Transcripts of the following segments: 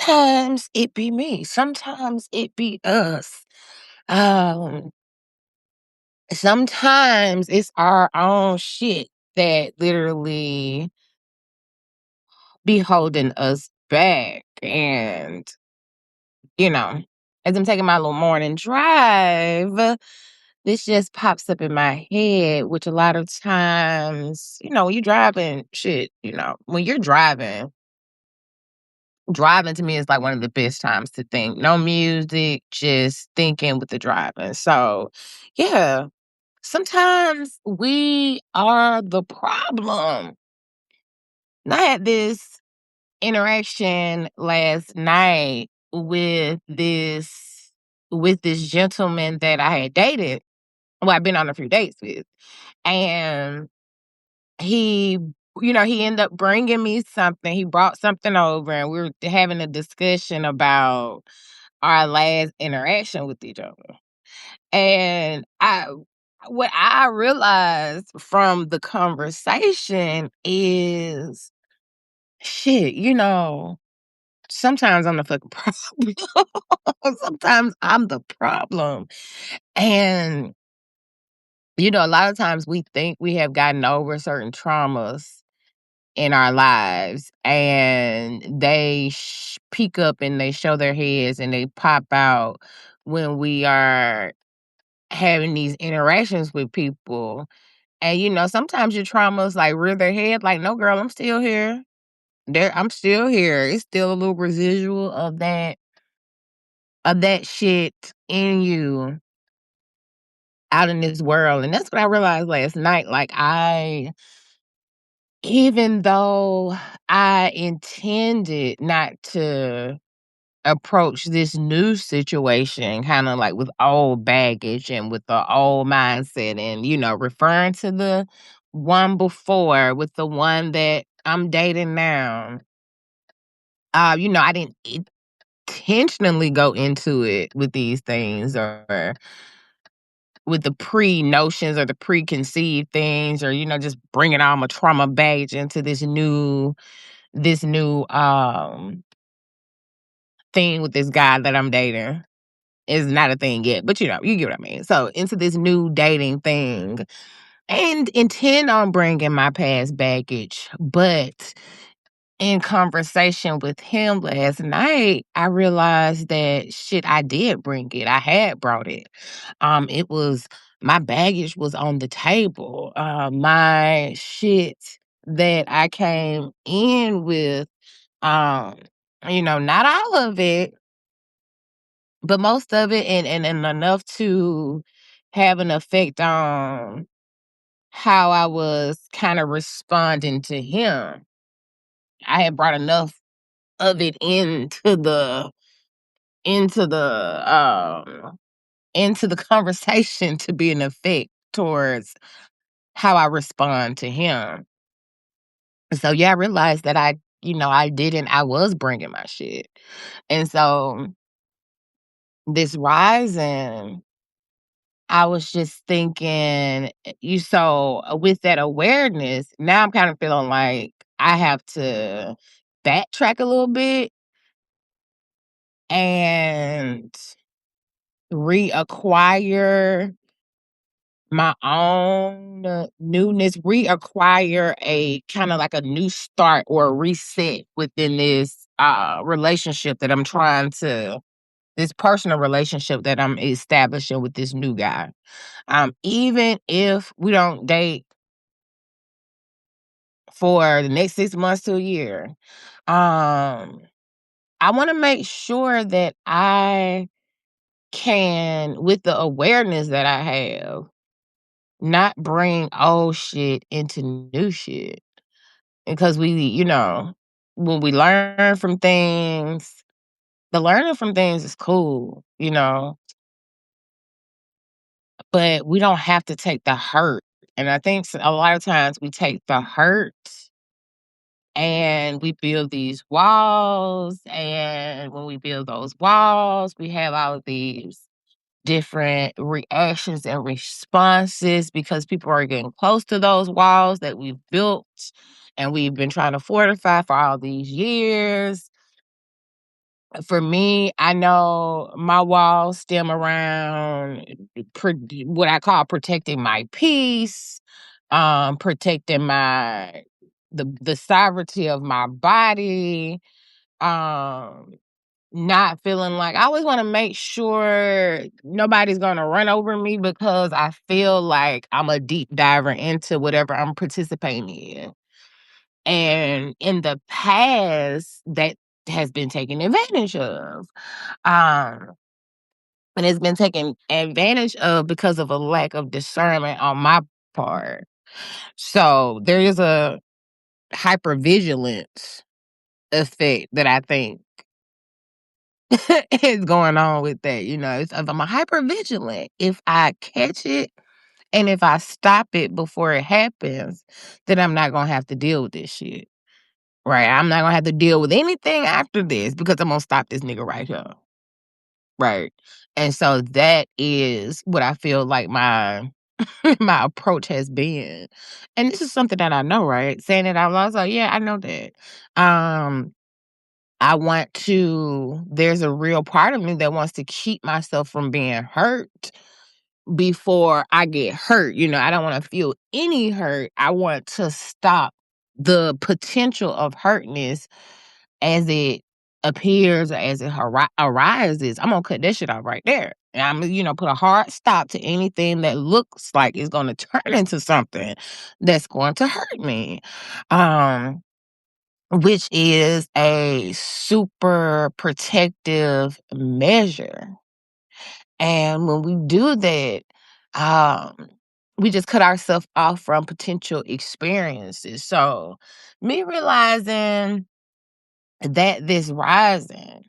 Sometimes it be me, sometimes it be us. Um, Sometimes it's our own shit that literally be holding us back. And, you know, as I'm taking my little morning drive, this just pops up in my head, which a lot of times, when you're driving, shit, when you're driving to me is like one of the best times to think. No music, just thinking with the driving. So, yeah, sometimes we are the problem. And I had this interaction last night with this gentleman that I had dated. Well, I've been on a few dates with. And he he ended up bringing me something. He brought something over, and we were having a discussion about our last interaction with each other. And what I realized from the conversation is, shit, sometimes I'm the fucking problem. Sometimes I'm the problem. And, a lot of times we think we have gotten over certain traumas in our lives, and they peek up and they show their heads and they pop out when we are having these interactions with people. And sometimes your traumas like rear their head, like, no girl, I'm still here. I'm still here. It's still a little residual of that shit in you out in this world. And that's what I realized last night. Like, even though I intended not to approach this new situation kind of like with old baggage and with the old mindset, and referring to the one before with the one that I'm dating now. I didn't intentionally go into it with these things, or with the pre-notions or the preconceived things, or just bringing all my trauma baggage into this new thing with this guy that I'm dating. Is not a thing yet, but you get what I mean. So into this new dating thing, and intend on bringing my past baggage. But in conversation with him last night, I realized that shit, I did bring it. I had brought it. It was my baggage was on the table. My shit that I came in with, um, not all of it, but most of it, and enough to have an effect on how I was kinda responding to him. I had brought enough of it into the, into the conversation to be an effect towards how I respond to him. So, yeah, I realized that I was bringing my shit. And so, this rising, I was just thinking, with that awareness, now I'm kind of feeling like I have to backtrack a little bit and reacquire my own newness, reacquire a kind of like a new start or a reset within this relationship that I'm trying to, this personal relationship that I'm establishing with this new guy. Even if we don't date for the next 6 months to a year, um, I want to make sure that I can, with the awareness that I have, not bring old shit into new shit. Because when we learn from things, the learning from things is cool, but we don't have to take the hurt. And I think a lot of times we take the hurt and we build these walls. And when we build those walls, we have all of these different reactions and responses because people are getting close to those walls that we've built and we've been trying to fortify for all these years. For me, I know my walls stem around what I call protecting my peace, protecting the sovereignty of my body, um, not feeling like I always want to make sure nobody's gonna run over me because I feel like I'm a deep diver into whatever I'm participating in. And in the past, that has been taken advantage of. Um, and it's been taken advantage of because of a lack of discernment on my part. So there is a hypervigilance effect that I think is going on with that. If I'm a hypervigilant, if I catch it and if I stop it before it happens, then I'm not gonna have to deal with this shit. Right? I'm not gonna have to deal with anything after this because I'm gonna stop this nigga right here. Right. And so that is what I feel like my my approach has been. And this is something that I know, right? Saying it out loud, I was like, yeah, I know that. Um, I want to, there's a real part of me that wants to keep myself from being hurt before I get hurt. I don't want to feel any hurt. I want to stop the potential of hurtness as it appears or as it arises. I'm gonna cut that shit off right there. And I'm gonna, put a hard stop to anything that looks like it's gonna turn into something that's going to hurt me. Which is a super protective measure. And when we do that, um, we just cut ourselves off from potential experiences. So me realizing that this rising,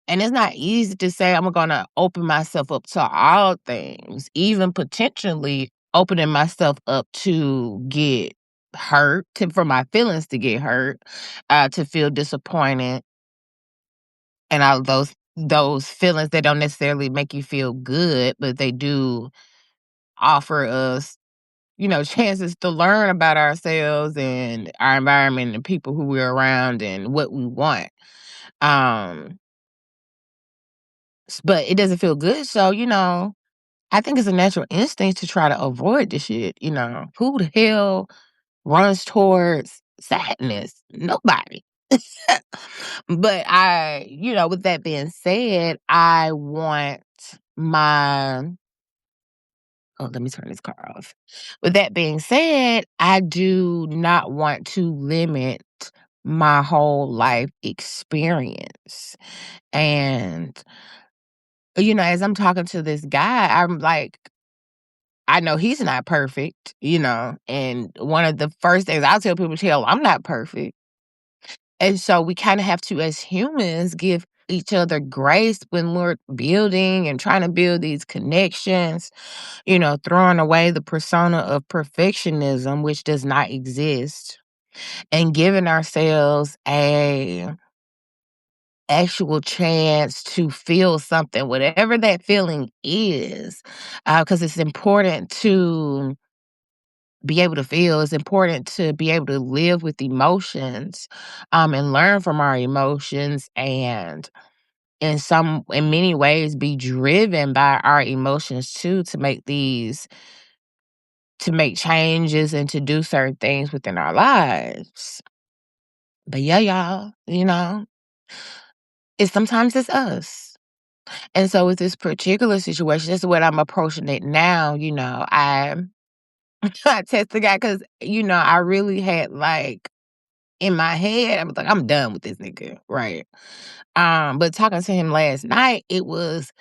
and it's not easy to say I'm gonna open myself up to all things, even potentially opening myself up to get hurt, for my feelings to get hurt, to feel disappointed, and all those feelings that don't necessarily make you feel good, but they do offer us, chances to learn about ourselves and our environment and people who we're around and what we want. Um, but it doesn't feel good. So, I think it's a natural instinct to try to avoid the shit. Who the hell runs towards sadness? Nobody. But with that being said, I want my oh, let me turn this car off. With that being said, I do not want to limit my whole life experience. And, as I'm talking to this guy, I'm like, I know he's not perfect, and one of the first things I'll tell people, hell, I'm not perfect. And so we kind of have to, as humans, give each other grace when we're building and trying to build these connections, throwing away the persona of perfectionism, which does not exist, and giving ourselves a actual chance to feel something, whatever that feeling is, because it's important to be able to feel. It's important to be able to live with emotions, and learn from our emotions, and in many ways be driven by our emotions too, to make changes and to do certain things within our lives. But yeah, y'all, sometimes it's us. And so with this particular situation, this is what I'm approaching it now. I text the guy because, I really had, like, in my head, I was like, I'm done with this nigga, right? But talking to him last night, it was,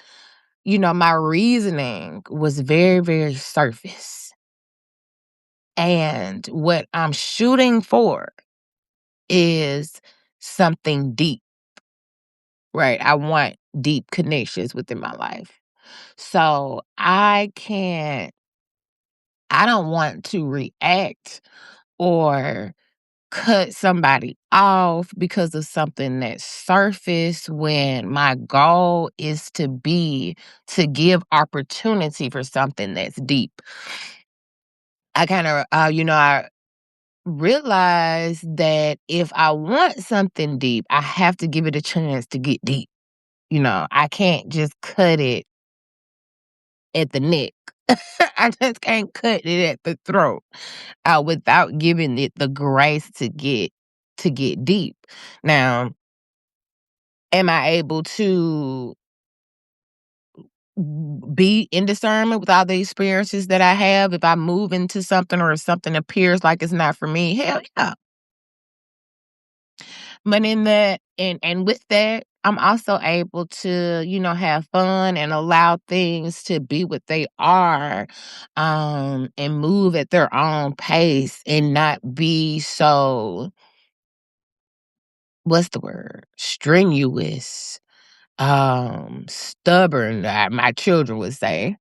my reasoning was very, very surface. And what I'm shooting for is something deep, right? I want deep connections within my life. So I don't want to react or cut somebody off because of something that surfaced when my goal is to give opportunity for something that's deep. I kind of, realize that if I want something deep, I have to give it a chance to get deep. I can't just cut it at the neck. I just can't cut it at the throat without giving it the grace to get deep. Now, am I able to be in discernment with all the experiences that I have if I move into something or if something appears like it's not for me? Hell yeah. But in that and with that, I'm also able to, have fun and allow things to be what they are, and move at their own pace and not be so, what's the word? Strenuous, stubborn, my children would say,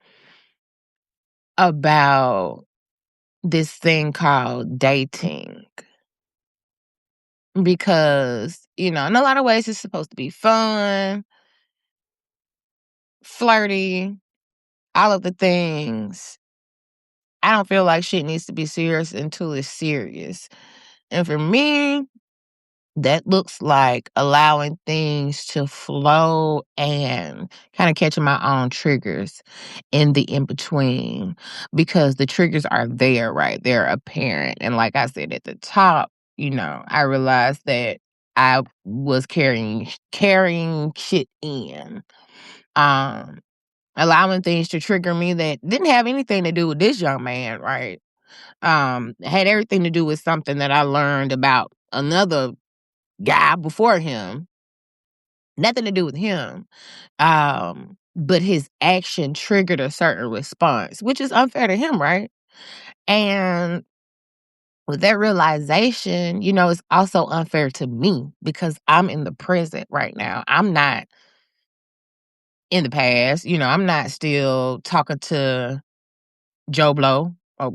about this thing called dating. Because, in a lot of ways it's supposed to be fun, flirty, all of the things. I don't feel like shit needs to be serious until it's serious. And for me, that looks like allowing things to flow and kind of catching my own triggers in the in between, because the triggers are there, right? They're apparent. And like I said at the top, I realized that I was carrying shit in. Um Allowing things to trigger me that didn't have anything to do with this young man, right? Had everything to do with something that I learned about another guy before him. Nothing to do with him. But his action triggered a certain response, which is unfair to him, right? And with that realization, it's also unfair to me because I'm in the present right now. I'm not in the past. I'm not still talking to Joe Blow, or.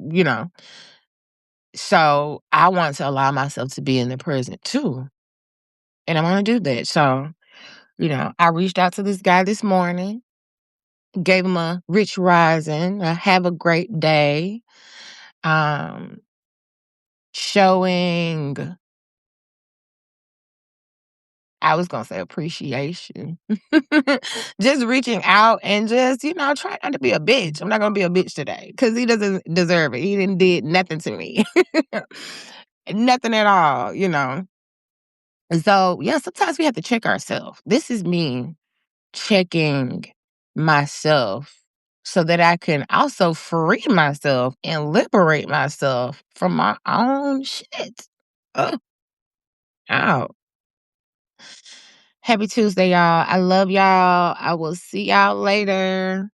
So I want to allow myself to be in the present too. And I want to do that. So, I reached out to this guy this morning, gave him a rich rising, have a great day, um, showing, I was going to say appreciation. Just reaching out and just, try not to be a bitch. I'm not going to be a bitch today because he doesn't deserve it. He didn't did nothing to me. Nothing at all. So, yeah, sometimes we have to check ourselves. This is me checking myself so that I can also free myself and liberate myself from my own shit. Oh, out. Happy Tuesday, y'all. I love y'all. I will see y'all later.